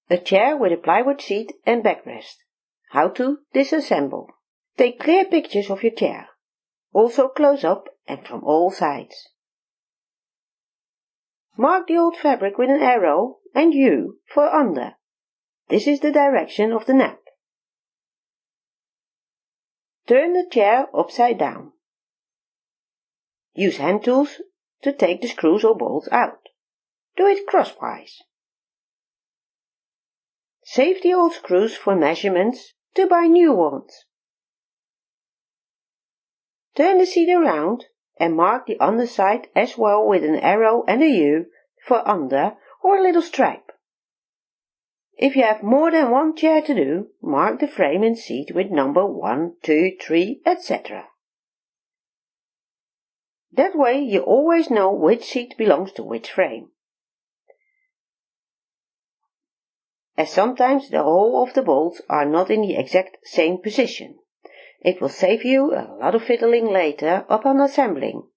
A chair with a plywood seat and backrest. How to disassemble. Take clear pictures of your chair, also close up and from all sides. Mark the old fabric with an arrow and U for under. This is the direction of the nap. Turn the chair upside down. Use hand tools to take the screws or bolts out. Do it crosswise. Save the old screws for measurements to buy new ones. Turn the seat around and mark the underside as well with an arrow and a U for under or a little stripe. If you have more than one chair to do, mark the frame and seat with number 1, 2, 3, etc. That way you always know which seat belongs to which frame. As sometimes the hole of the bolts are not in the exact same position. It will save you a lot of fiddling later upon assembling.